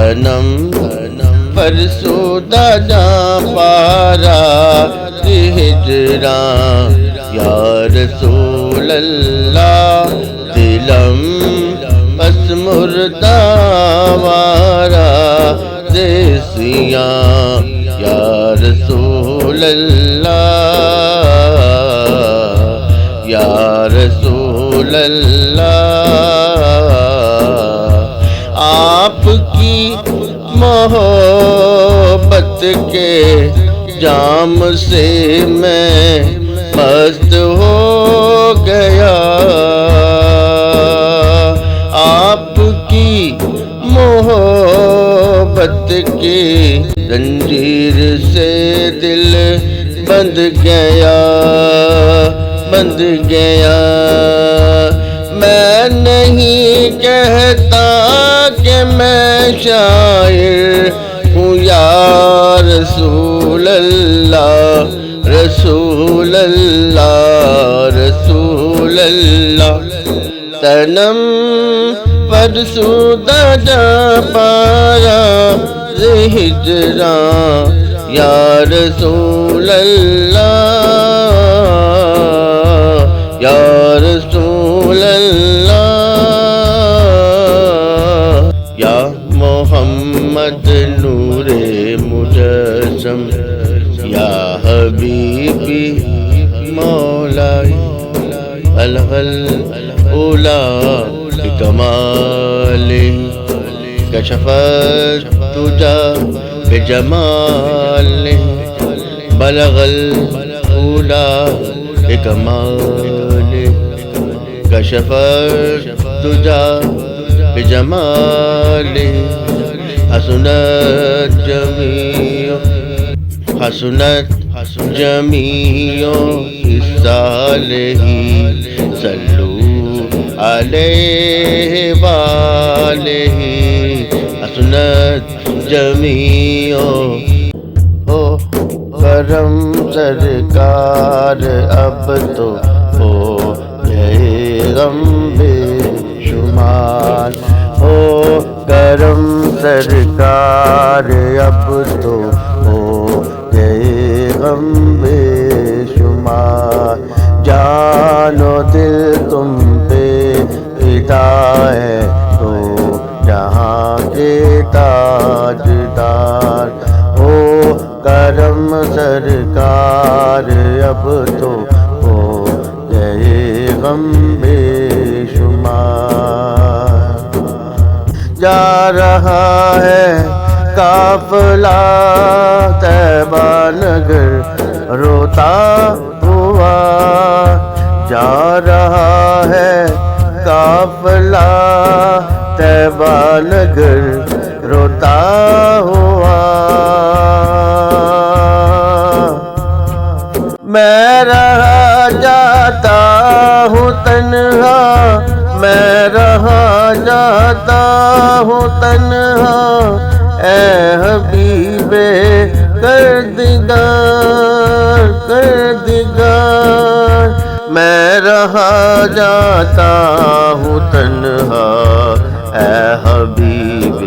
صنم فرسودہ جاں پارا ہجراں یا رسول اللہ دلم بس مردہ وارا دیسیاں یا رسول اللہ یا رسول اللہ آپ کی محبت کے جام سے میں مست ہو گیا آپ کی محبت کی زنجیر سے دل بندھ گیا میں نہیں کہتا کہ میں شاعر ہوں یا رسول اللہ رسول اللہ رسول اللہ صنم فرسودہ جاں پارا ہجراں یا رسول اللہ یا رسول اللہ یا محمد نور مجسم یا حبیبی مولائی الغل اولا بکمالی کشفت تجا بجمالی بلغ الاولا بکمالی کشفت تجا بجمالی حسنت جمیع الصالحین صلو علیہ وآلہ حسنت جمیع ہو کرم سرکار اب تو ہو گئے غم بے شمار ہو کرم سرکار اب تو ہو گئے غم بے شمار جان و دل تم پہ فدا ہے تو جہاں کے تاجدار ہو کرم سرکار اب تو ہو گئے غم بے شمار جا رہا ہے قافلہ طیبہ نگر روتا ہوا جا رہا ہے قافلہ طیبہ نگر روتا ہوا میں رہا جاتا ہوں تنہا میں رہا جاتا ہوں تنہا اے حبیب کردگار میں رہا جاتا ہوں تنہا اے حبیب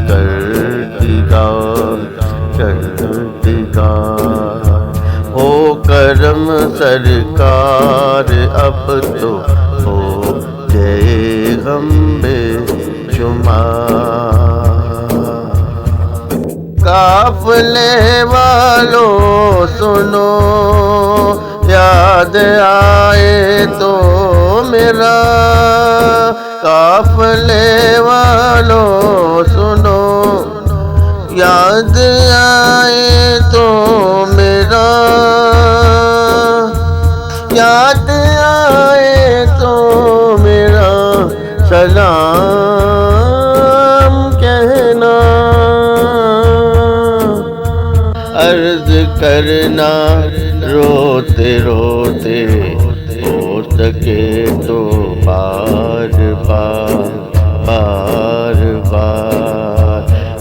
کردگار ہو کرم سرکار اب تو ہو گئے غم بے شمار قافلے والوں سنو یاد آئے تو میرا قافلے والوں سنو یاد آئے تو میرا یاد آئے تو میرا سلام کہنا عرض کرنا روتے روتے ہو سکے تو بار بار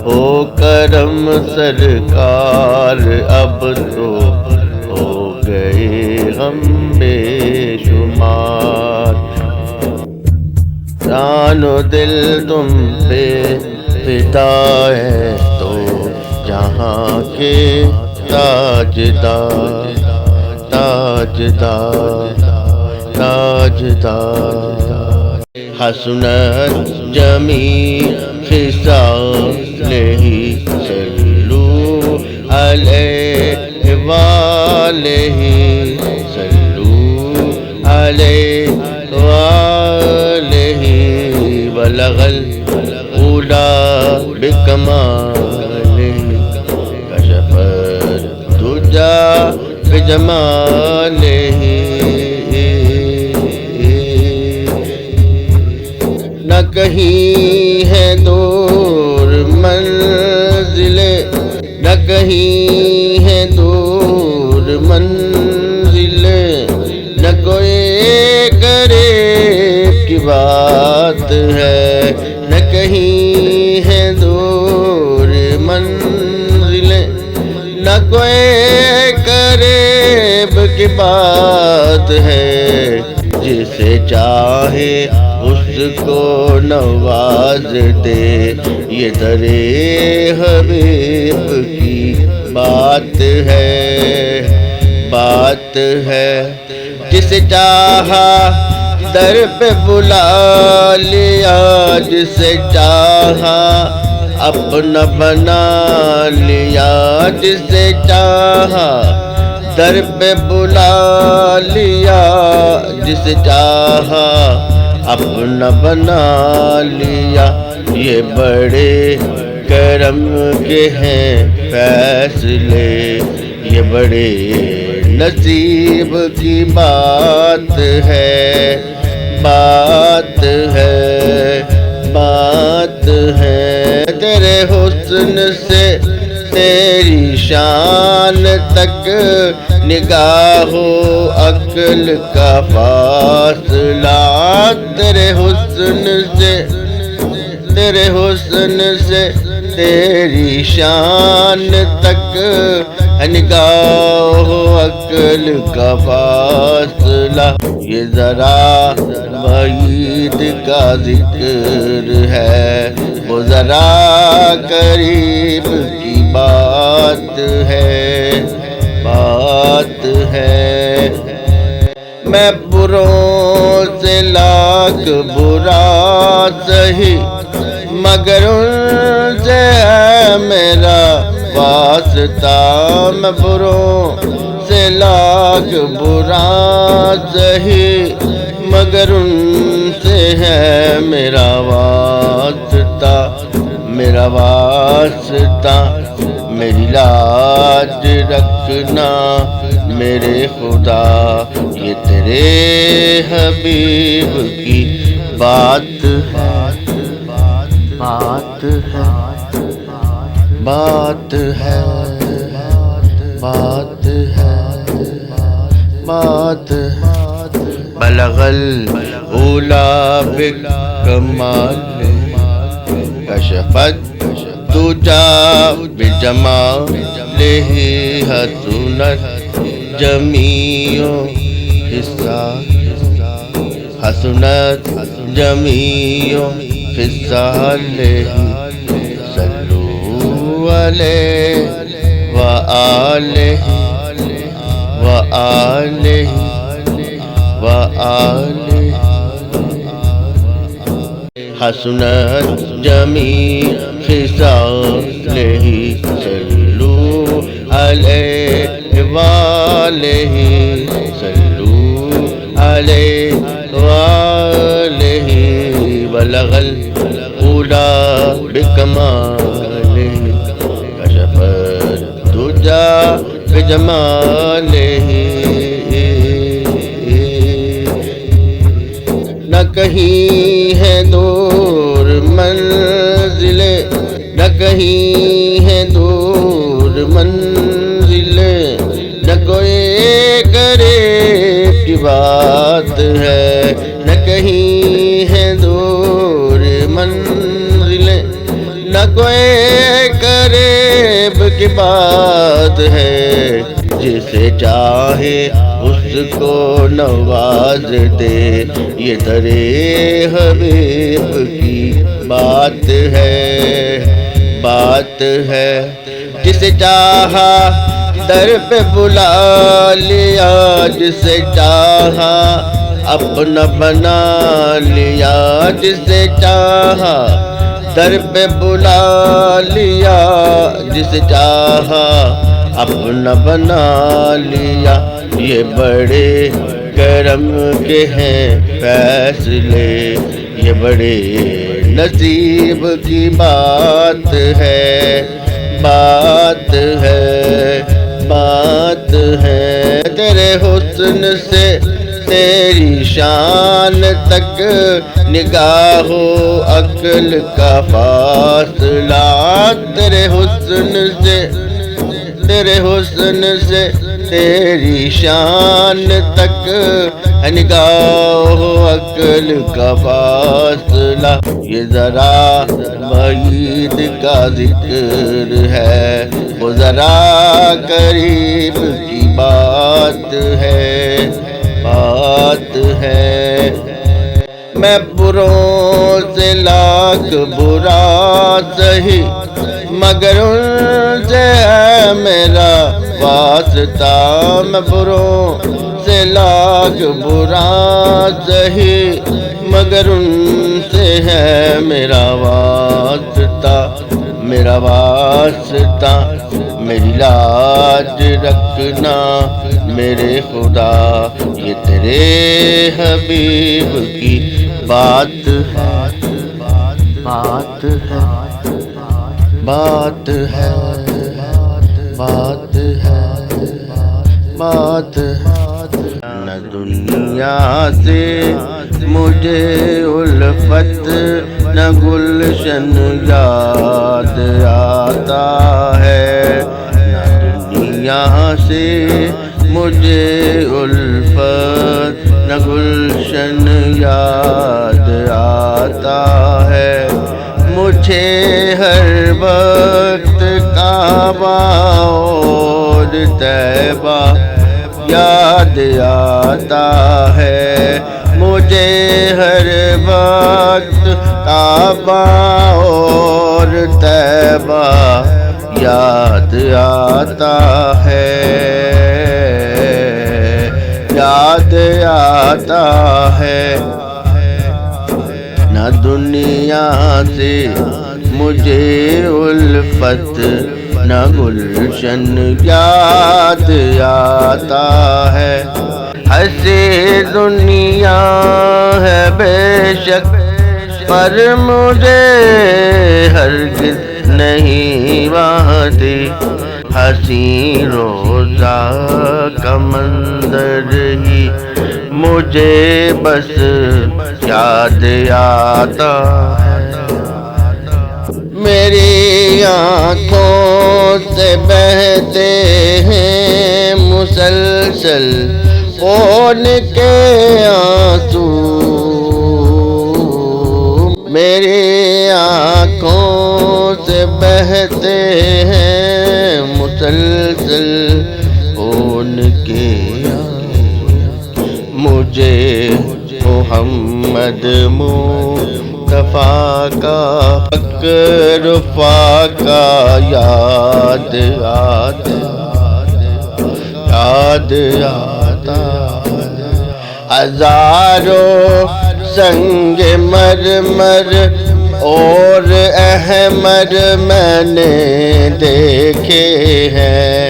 ہو کرم سرکار اب تو ہو گئے غم بے شمار جان و دل تم پہ فدائے تو جہاں کے تاجدار تاجدار تاجدار حسنت جمیع خصالہ صلو علیہ وآلہ صلو علیہ وآلہ بلغ العلا بکمالہ کشف الدجا بجمالہ نہ کہیں ہے دور منزل نہ کہیں ہے دور منزل نہ کوئی قریب کی بات ہے نہ کہیں ہے دور منزل نہ کوئی قریب کی بات ہے جسے چاہے اس کو نواز دے یہ درے حبیب کی بات ہے جسے چاہا در پہ بلا لیا جسے چاہا اپنا بنا لیا جسے چاہا در پہ بلا لیا جسے چاہا اپنا بنا لیا یہ بڑے کرم کے ہیں فیصلے یہ بڑے نصیب کی بات ہے بات ہے تیرے حسن سے تیری شان تک نگاہ و عقل کا فاصلہ تیرے حسن سے تیری شان تک نگاہ و عقل کا فاصلہ یہ ذرا بعید کا ذکر ہے وہ ذرا قریب کی بات ہے میں بروں سے لاکھ برا سہی مگر ان سے ہے میرا واسطہ میں بروں سے لاکھ برا سہی مگر ان سے ہے میرا واسطہ میری لاج رکھنا میرے خدا یہ تیرے حبیب کی بات بلغ العلا بکمال کشفت دجا بجمالہ حسنت جمیع حسنت جمیع خصالہ صلو علیہ وآلہ حسنت جمیع خصالہ صلو علیہ وآلہ صلو علیہ وآلہ بلغ العلا بکمالہ کشف الدجا بجمالہ نہ کہیں ہے دور منزل نہ کہیں ہے دور منزل نہ کوئی قریب کی بات ہے نہ کہیں ہے دور منزل نہ کوئی قریب کی بات ہے جسے چاہے اس کو نواز دے یہ درے حبیب کی بات بات ہے، بات ہے۔ جسے چاہا در پہ بلا لیا، جسے چاہا اپنا بنا لیا، جسے چاہا در پہ بلا لیا، جسے چاہا اپنا بنا لیا۔ یہ بڑے کرم کے ہیں فیصلے، یہ بڑے نصیب کی بات ہے، بات ہے، بات ہے۔ تیرے حسن سے تیری شان تک نگاہ و عقل کا فاصلہ، تیرے حسن سے، تیرے حسن سے تیری شان تک نگاہ و عقل کا فاصلہ۔ یہ ذرا بعید کا ذکر ہے، وہ ذرا قریب کی بات ہے، بات ہے۔ میں بروں سے لاکھ برا سہی، مگر ان سے ہے میرا واسطہ۔ میں بروں سے لاکھ برا سہی، مگر ان سے ہے میرا واسطہ، میرا واسطہ۔ میری لاج رکھنا میرے خدا، یہ تیرے حبیب کی بات ہے، بات ہے، بات ہے، بات ہے، بات ہے۔ نہ دنیا سے مجھے الفت، نہ گلشن یاد آتا ہے، نہ دنیا سے مجھے الفت، نہ گلشن یاد آتا ہے۔ مجھے ہر وقت کعبہ اور طیبہ یاد آتا ہے، مجھے ہر وقت کعبہ اور طیبہ یاد آتا ہے، یاد آتا ہے۔ نہ دنیا سے مجھے الفت، نہ گلشن یاد آتا ہے۔ ہنسی دنیا ہے بے شک، پر مجھے ہرگز نہیں وحدی۔ حسین روزہ کا منظر ہی مجھے بس یاد آتا ہے۔ میری آنکھوں سے بہتے ہیں مسلسل خون کے آنسو، میری آنکھوں سے بہتے ہیں مسلسل خون کے آنسو۔ مجھے محمد مصطفیٰ کا فقر فاقہ یاد آتا، یاد آتا۔ ہزاروں سنگ مرمر اور احمر میں نے دیکھے ہیں،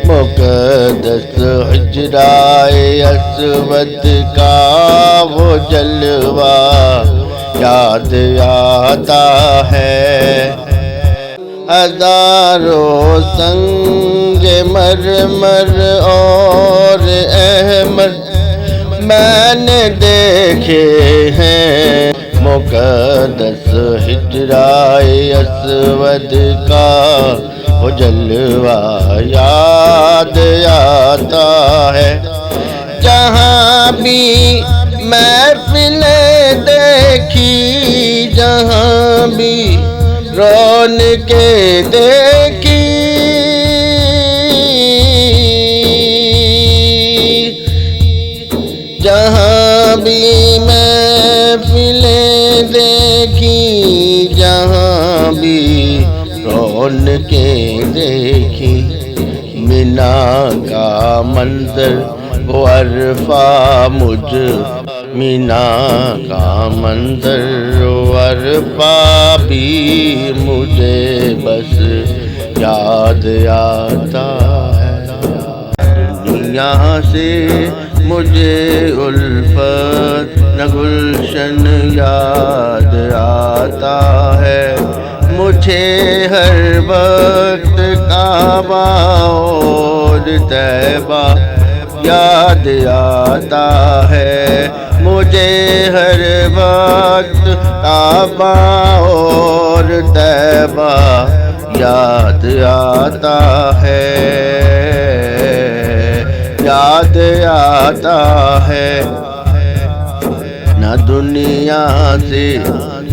مقدس حجرائے اسود کا وہ جلوہ یاد آتا ہے۔ ہزاروں سنگ مرمر اور احمر میں نے دیکھے ہیں، مقدس حجرائے اسود کا وہ جلوہ یاد آتا ہے۔ جہاں بھی محفلیں دیکھی، جہاں بھی رونقیں دیکھی، جہاں بھی محفلیں دیکھی، کون کے دیکھی مینا کا منظر وہ عرفہ مجھ مینا کا منظر وہ عرفہ بھی مجھے بس یاد آتا ہے دنیا سے مجھے الفت نہ گلشن یاد آتا ہے مجھے ہر وقت کعبہ اور طیبہ یاد آتا ہے مجھے ہر وقت کعبہ اور طیبہ یاد آتا ہے یاد آتا ہے نہ دنیا سے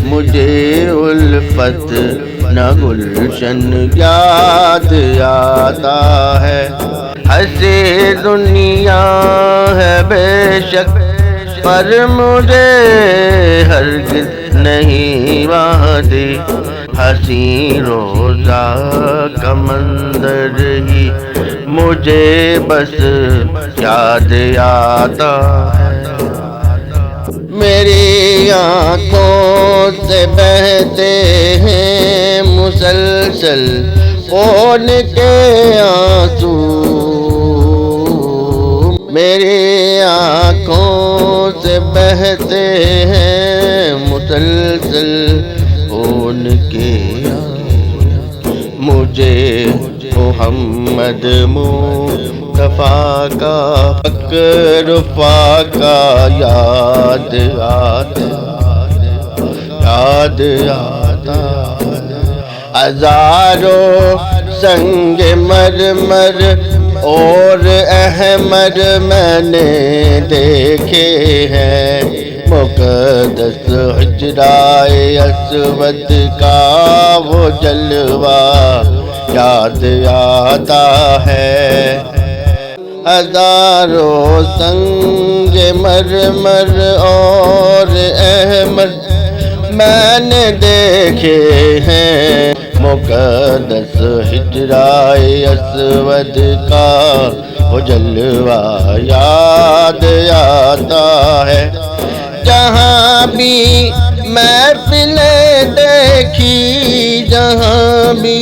مجھے الفت نہ گلشن یاد آتا ہے ہنسی دنیا ہے بے شک پر مجھے ہرگز نہیں وعدے ہنسی روزہ کا منظر ہی مجھے بس یاد آتا ہے میری آنکھوں سے بہتے ہیں مسلسل خون کے آنسو میری آنکھوں سے بہتے ہیں مسلسل خون کے آنسو مجھے محمد مصطفیٰ کا فکر فاقہ یاد آتا ہزاروں سنگ مرمر اور احمر میں نے دیکھے ہیں مقدس حجرائے اسود کا وہ جلوہ یاد آتا ہے ہزاروں سنگ مرمر اور احمر میں نے دیکھے ہیں مقدس حجرائے اسود کا وہ جلوہ یاد آتا ہے جہاں بھی محفلیں دیکھی جہاں بھی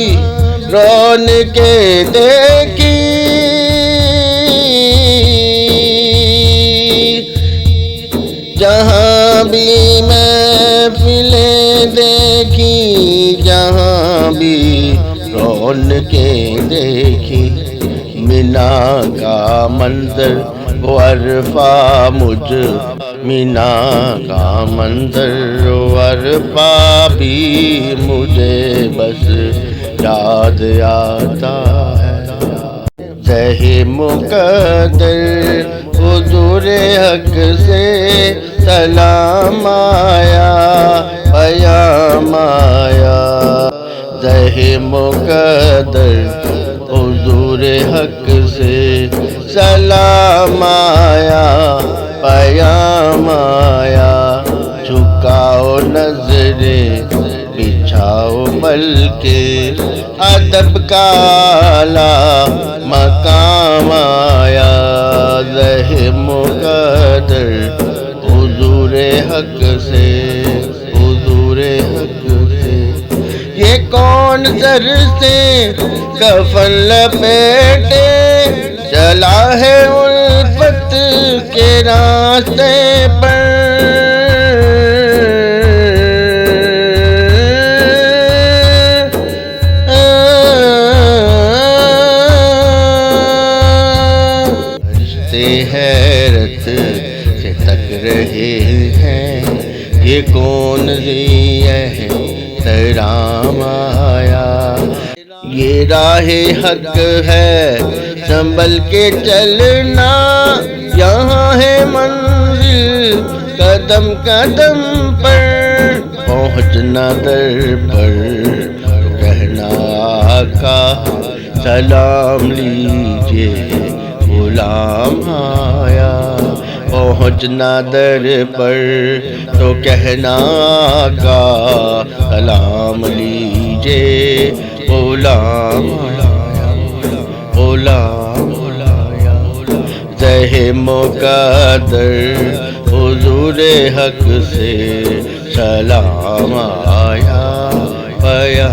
رونقیں دیکھی جہاں بھی محفلیں دیکھی جہاں بھی رونقیں دیکھی مینا کا منظر وہ عرفہ مجھ مینا کا منظر وہ عرفہ بھی مجھے بس یاد آتا ہے ذہ مقدر حضور حق سے سلام آیا پیام آیا ذہ مقدر حضور حق سے سلام آیا پیام آیا جھکاؤ نظریں بچھاؤ مل کے ادب کا اعلیٰ مقام آیا ذہ مقدر حضور حق سے حضور حق سے یہ کون سر سے کفن لپیٹے چلا ہے الفت کے راستے پر حیرت سے تک رہے ہیں یہ کون ذی احترام آیا یہ راہ حق ہے سنبھل کے چلنا یہاں ہے منزل قدم قدم پر پہنچنا در پر تو کہنا آقا سلام لیجیے غلام آیا پہنچنا در پر تو کہنا آقا سلام لیجیے غلام بلایا زہ مقدر حضور حق سے سلام آیا، پایا